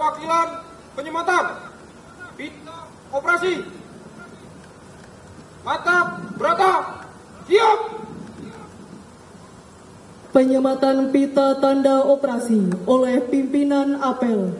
Perwakilan penyematan pita operasi mantap berata siap. Penyematan pita tanda operasi oleh pimpinan apel.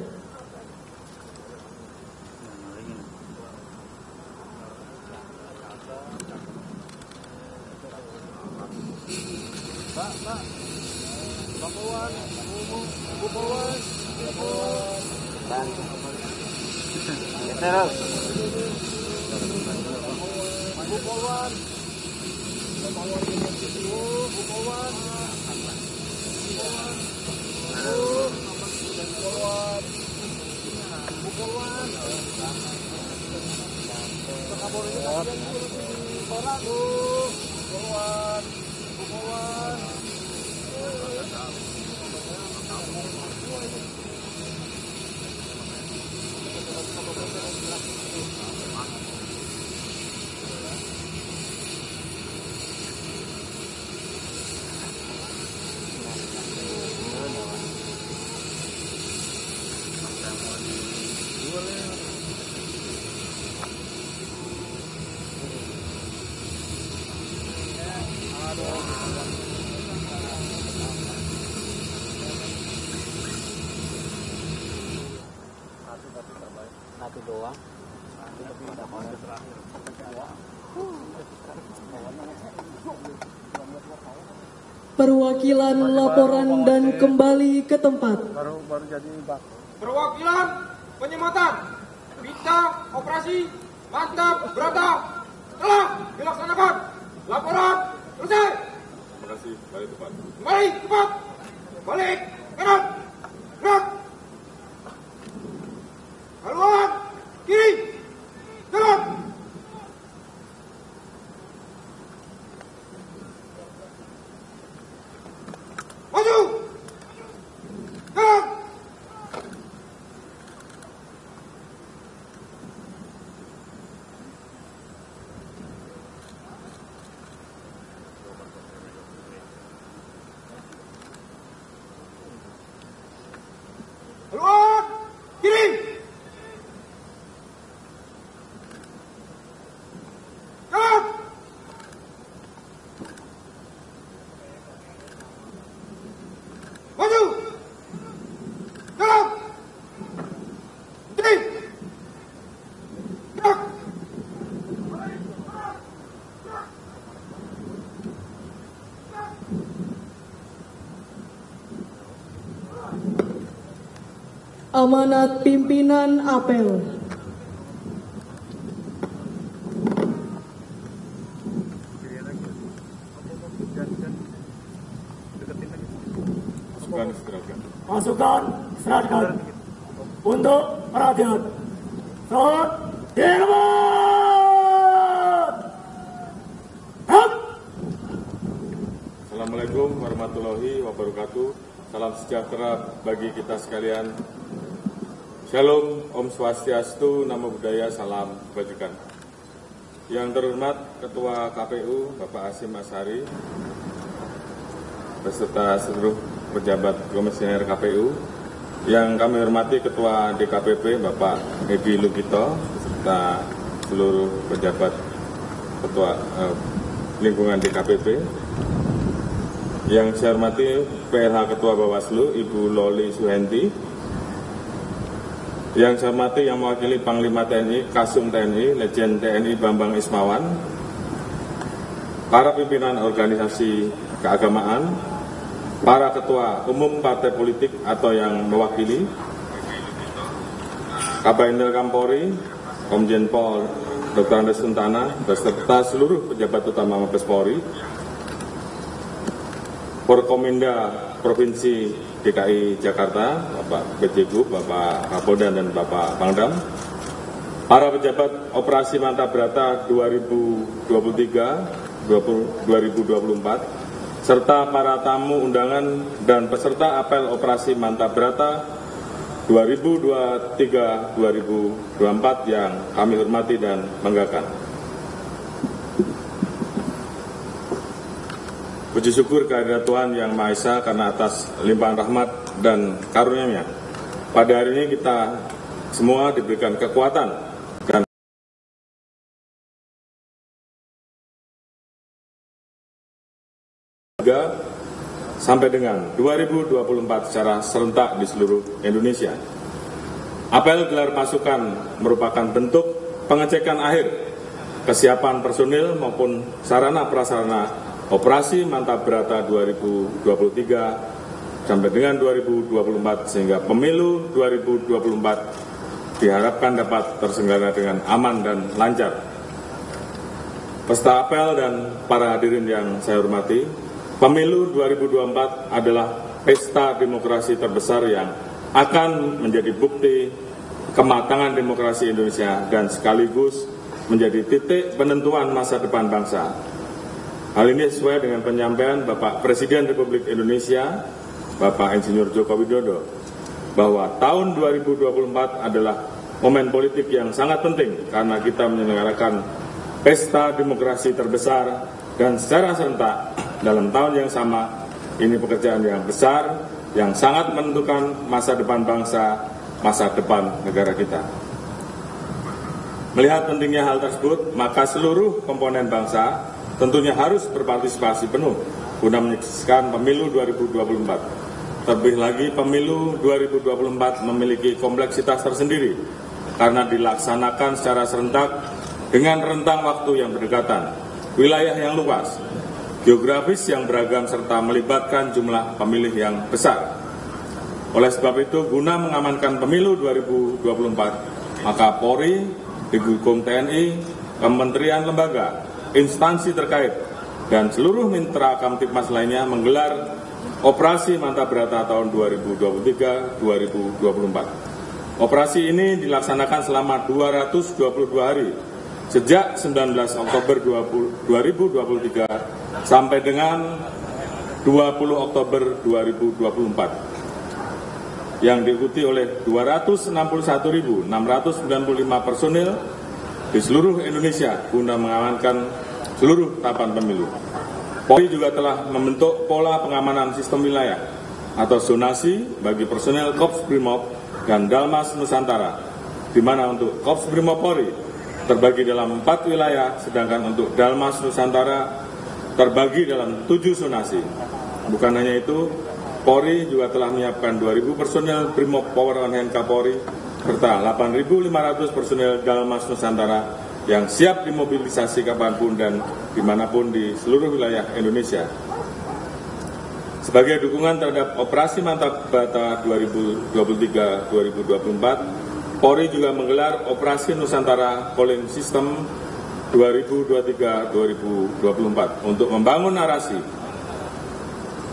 Satu doang. Perwakilan laporan dan kembali ke tempat. Perwakilan penyematan pita operasi mantap berata telah dilaksanakan. Laporan selesai. Terima kasih. Balik tepat. Kembali tepat. Balik kanan. Gerak. Haluan kiri. Jalan. Maju. Jalan. Haluan kiri. Jalan. Maju. Jalan. Kiri. Gerak. Amanat pimpinan apel. Masukan istirahatkan. Pasukan serahkan untuk perhatian. Saat direbut. Assalamualaikum warahmatullahi wabarakatuh. Salam sejahtera bagi kita sekalian. Shalom, Om Swastiastu, Namo Buddhaya, Salam Kebajikan. Yang terhormat Ketua KPU Bapak Hasyim Asyari beserta seluruh pejabat komisioner KPU, yang kami hormati Ketua DKPP Bapak Edi Lugito beserta seluruh pejabat Ketua lingkungan DKPP, yang saya hormati PLH Ketua Bawaslu Ibu Loli Suhenti, yang saya hormati yang mewakili Panglima TNI, Kasum TNI, Legend TNI Bambang Ismawan, para pimpinan organisasi keagamaan, para ketua umum partai politik atau yang mewakili, Kabinel Kampori, Komjen Pol Dr. Andes Suntana, beserta seluruh pejabat utama Mabes Polri, Forkominda Provinsi DKI Jakarta, Bapak PJ Bapak Kapolda dan Bapak Pangdam, para pejabat operasi Mantap Berata 2023-2024, serta para tamu undangan dan peserta apel operasi Mantap Berata 2023-2024 yang kami hormati dan banggakan. Puji syukur kehadirat Tuhan Yang Maha Esa karena atas limpahan rahmat dan karunia-Nya pada hari ini kita semua diberikan kekuatan dan sampai dengan 2024 secara serentak di seluruh Indonesia. Apel gelar pasukan merupakan bentuk pengecekan akhir kesiapan personil maupun sarana prasarana operasi Mantap Brata 2023 sampai dengan 2024 sehingga pemilu 2024 diharapkan dapat terselenggara dengan aman dan lancar. Peserta apel dan para hadirin yang saya hormati, pemilu 2024 adalah pesta demokrasi terbesar yang akan menjadi bukti kematangan demokrasi Indonesia dan sekaligus menjadi titik penentuan masa depan bangsa. Hal ini sesuai dengan penyampaian Bapak Presiden Republik Indonesia, Bapak Insinyur Joko Widodo, bahwa tahun 2024 adalah momen politik yang sangat penting karena kita menyelenggarakan pesta demokrasi terbesar dan secara serentak dalam tahun yang sama. Ini pekerjaan yang besar yang sangat menentukan masa depan bangsa, masa depan negara kita. Melihat pentingnya hal tersebut, maka seluruh komponen bangsa tentunya harus berpartisipasi penuh guna menyaksikan pemilu 2024. Terlebih lagi pemilu 2024 memiliki kompleksitas tersendiri karena dilaksanakan secara serentak dengan rentang waktu yang berdekatan, wilayah yang luas, geografis yang beragam serta melibatkan jumlah pemilih yang besar. Oleh sebab itu, guna mengamankan pemilu 2024, maka Polri, didukung TNI, kementerian lembaga, instansi terkait, dan seluruh mitra Kamtibmas lainnya menggelar Operasi Mantap Brata tahun 2023-2024. Operasi ini dilaksanakan selama 222 hari, sejak 19 Oktober 2023 sampai dengan 20 Oktober 2024. Yang diikuti oleh 261.695 personil di seluruh Indonesia guna mengamankan seluruh tahapan pemilu. Polri juga telah membentuk pola pengamanan sistem wilayah atau zonasi bagi personel Korps Brimob dan Dalmas Nusantara, di mana untuk Korps Brimob Polri terbagi dalam 4 wilayah, sedangkan untuk Dalmas Nusantara terbagi dalam 7 zonasi. Bukan hanya itu, Polri juga telah menyiapkan 2.000 personel Brimob Power on Hand Kapolri serta 8.500 personel Dalmas Nusantara yang siap dimobilisasi kapanpun dan dimanapun di seluruh wilayah Indonesia. Sebagai dukungan terhadap Operasi Mantap Brata 2023-2024, Polri juga menggelar Operasi Nusantara Polling System 2023-2024 untuk membangun narasi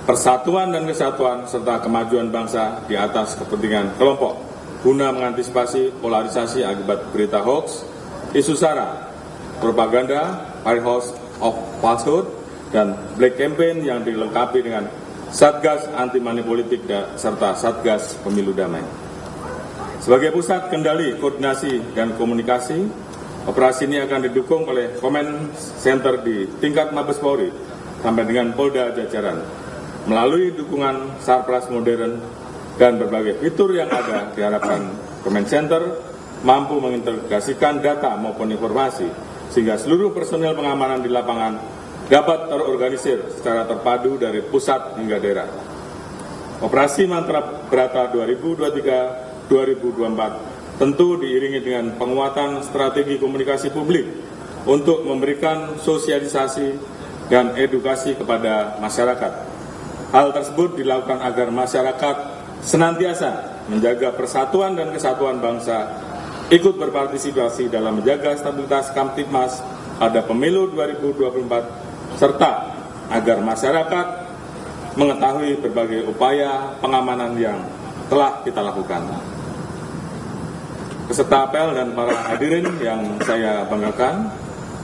persatuan dan kesatuan serta kemajuan bangsa di atas kepentingan kelompok guna mengantisipasi polarisasi akibat berita hoax, isu sara, propaganda, hoax of falsehood, dan black campaign yang dilengkapi dengan Satgas Anti Money Politik serta Satgas Pemilu Damai. Sebagai pusat kendali, koordinasi, dan komunikasi, operasi ini akan didukung oleh Command Center di tingkat Mabes Polri sampai dengan Polda jajaran. Melalui dukungan Sarpras modern dan berbagai fitur yang ada, diharapkan Command Center mampu mengintegrasikan data maupun informasi sehingga seluruh personel pengamanan di lapangan dapat terorganisir secara terpadu dari pusat hingga daerah. Operasi Mantap Brata 2023-2024 tentu diiringi dengan penguatan strategi komunikasi publik untuk memberikan sosialisasi dan edukasi kepada masyarakat. Hal tersebut dilakukan agar masyarakat senantiasa menjaga persatuan dan kesatuan bangsa, ikut berpartisipasi dalam menjaga stabilitas Kamtibmas pada pemilu 2024, serta agar masyarakat mengetahui berbagai upaya pengamanan yang telah kita lakukan. Peserta apel dan para hadirin yang saya banggakan,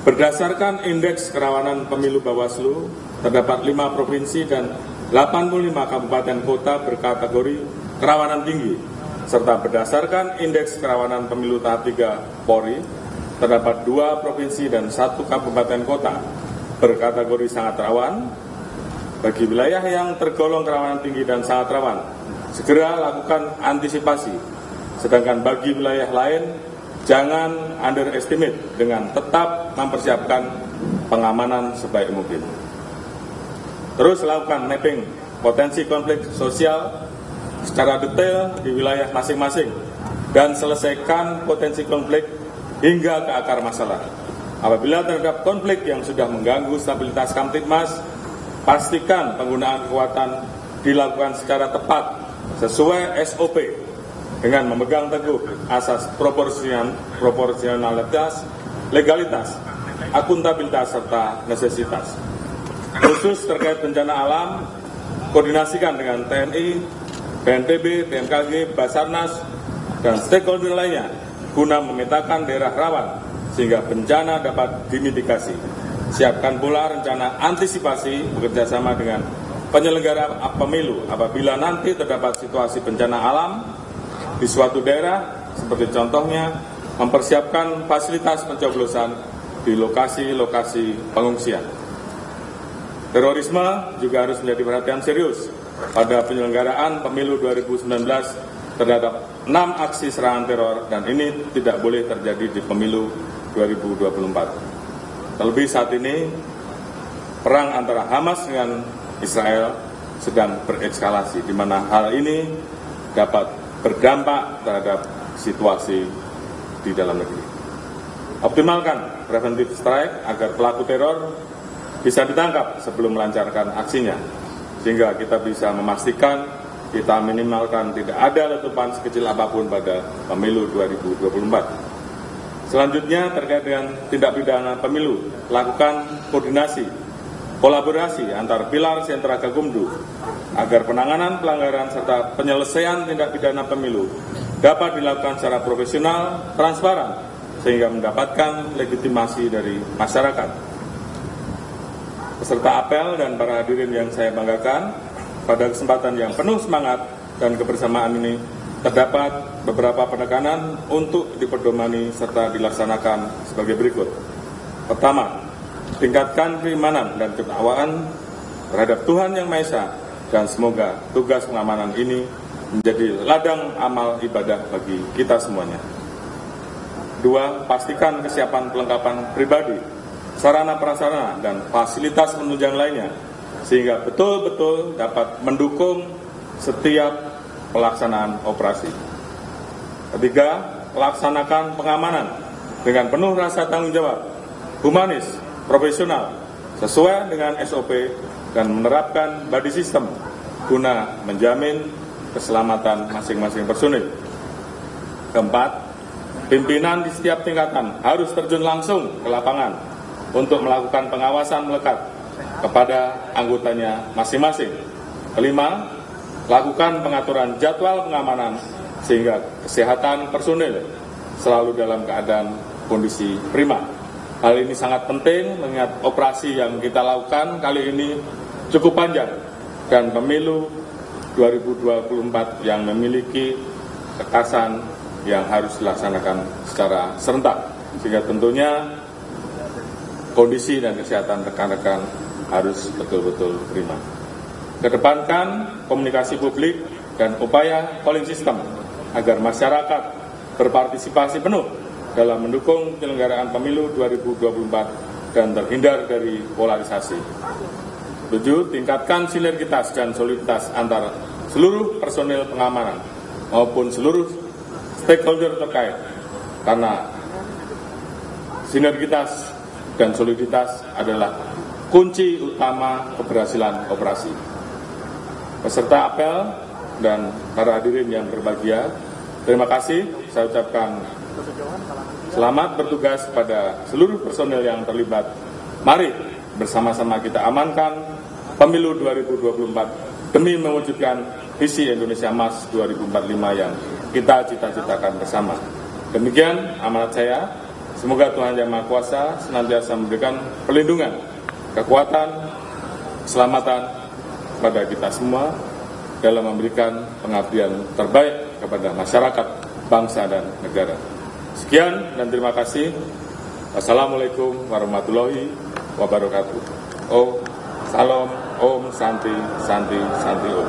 berdasarkan indeks kerawanan pemilu Bawaslu, terdapat 5 provinsi dan 85 kabupaten kota berkategori kerawanan tinggi, serta berdasarkan indeks kerawanan pemilu tahap 3 Polri, terdapat 2 provinsi dan 1 kabupaten kota berkategori sangat rawan. Bagi wilayah yang tergolong kerawanan tinggi dan sangat rawan, segera lakukan antisipasi. Sedangkan bagi wilayah lain, jangan underestimate dengan tetap mempersiapkan pengamanan sebaik mungkin. Terus lakukan mapping potensi konflik sosial secara detail di wilayah masing-masing dan selesaikan potensi konflik hingga ke akar masalah. Apabila terhadap konflik yang sudah mengganggu stabilitas Kamtibmas, pastikan penggunaan kekuatan dilakukan secara tepat sesuai SOP dengan memegang teguh asas proporsionalitas, legalitas, akuntabilitas, serta necesitas. Khusus terkait bencana alam, koordinasikan dengan TNI, BNPB, BMKG, Basarnas, dan stakeholder lainnya guna memetakan daerah rawan sehingga bencana dapat dimitigasi. Siapkan pula rencana antisipasi bekerjasama dengan penyelenggara pemilu apabila nanti terdapat situasi bencana alam di suatu daerah, seperti contohnya mempersiapkan fasilitas pencoblosan di lokasi-lokasi pengungsian. Terorisme juga harus menjadi perhatian serius pada penyelenggaraan pemilu 2019 terhadap 6 aksi serangan teror, dan ini tidak boleh terjadi di pemilu 2024. Terlebih saat ini, perang antara Hamas dengan Israel sedang berekskalasi, di mana hal ini dapat berdampak terhadap situasi di dalam negeri. Optimalkan preventive strike agar pelaku teror bisa ditangkap sebelum melancarkan aksinya, sehingga kita bisa memastikan kita minimalkan tidak ada letupan sekecil apapun pada pemilu 2024. Selanjutnya terkait dengan tindak pidana pemilu, lakukan koordinasi, kolaborasi antar pilar sentra Gakumdu agar penanganan pelanggaran serta penyelesaian tindak pidana pemilu dapat dilakukan secara profesional, transparan, sehingga mendapatkan legitimasi dari masyarakat. Peserta apel dan para hadirin yang saya banggakan, pada kesempatan yang penuh semangat dan kebersamaan ini terdapat beberapa penekanan untuk dipedomani serta dilaksanakan sebagai berikut. Pertama, tingkatkan keimanan dan ketakwaan terhadap Tuhan Yang Maha Esa, dan semoga tugas pengamanan ini menjadi ladang amal ibadah bagi kita semuanya. Dua, pastikan kesiapan perlengkapan pribadi, sarana prasarana, dan fasilitas penunjang lainnya, sehingga betul-betul dapat mendukung setiap pelaksanaan operasi. Ketiga, laksanakan pengamanan dengan penuh rasa tanggung jawab, humanis, profesional, sesuai dengan SOP, dan menerapkan body system guna menjamin keselamatan masing-masing personil. Keempat, pimpinan di setiap tingkatan harus terjun langsung ke lapangan untuk melakukan pengawasan melekat kepada anggotanya masing-masing. Kelima, lakukan pengaturan jadwal pengamanan sehingga kesehatan personil selalu dalam keadaan kondisi prima. Hal ini sangat penting mengingat operasi yang kita lakukan kali ini cukup panjang dan pemilu 2024 yang memiliki kekasan yang harus dilaksanakan secara serentak, sehingga tentunya kondisi dan kesehatan rekan-rekan harus betul-betul prima. Kedepankan komunikasi publik dan upaya polling system agar masyarakat berpartisipasi penuh dalam mendukung penyelenggaraan pemilu 2024 dan terhindar dari polarisasi. 7. Tingkatkan sinergitas dan soliditas antara seluruh personel pengamanan maupun seluruh stakeholder terkait, karena sinergitas dan soliditas adalah kunci utama keberhasilan operasi. Peserta apel dan para hadirin yang berbahagia, terima kasih. Saya ucapkan selamat bertugas pada seluruh personel yang terlibat. Mari bersama-sama kita amankan pemilu 2024 demi mewujudkan visi Indonesia Emas 2045 yang kita cita-citakan bersama. Demikian amanat saya. Semoga Tuhan Yang Maha Kuasa senantiasa memberikan perlindungan, kekuatan, keselamatan kepada kita semua dalam memberikan pengabdian terbaik kepada masyarakat, bangsa, dan negara. Sekian dan terima kasih. Wassalamualaikum warahmatullahi wabarakatuh. Om, salam, om, santi, santi, santi, om.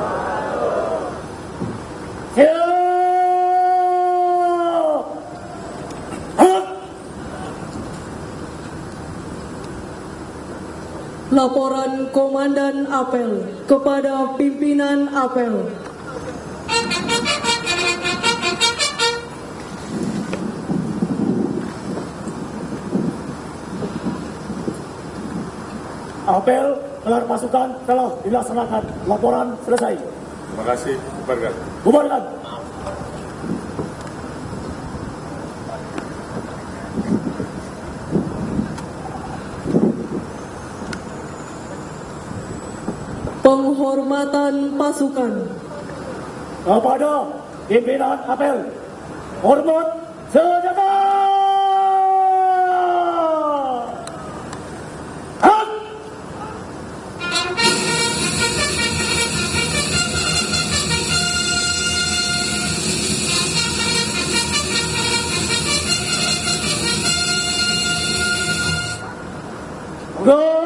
Laporan Komandan Apel kepada pimpinan Apel. Apel gelar pasukan telah dilaksanakan. Laporan selesai. Terima kasih. Bubarkan. Bubarkan. Penghormatan pasukan. Kepada pimpinan Apel, hormat senjata. Hak. Go.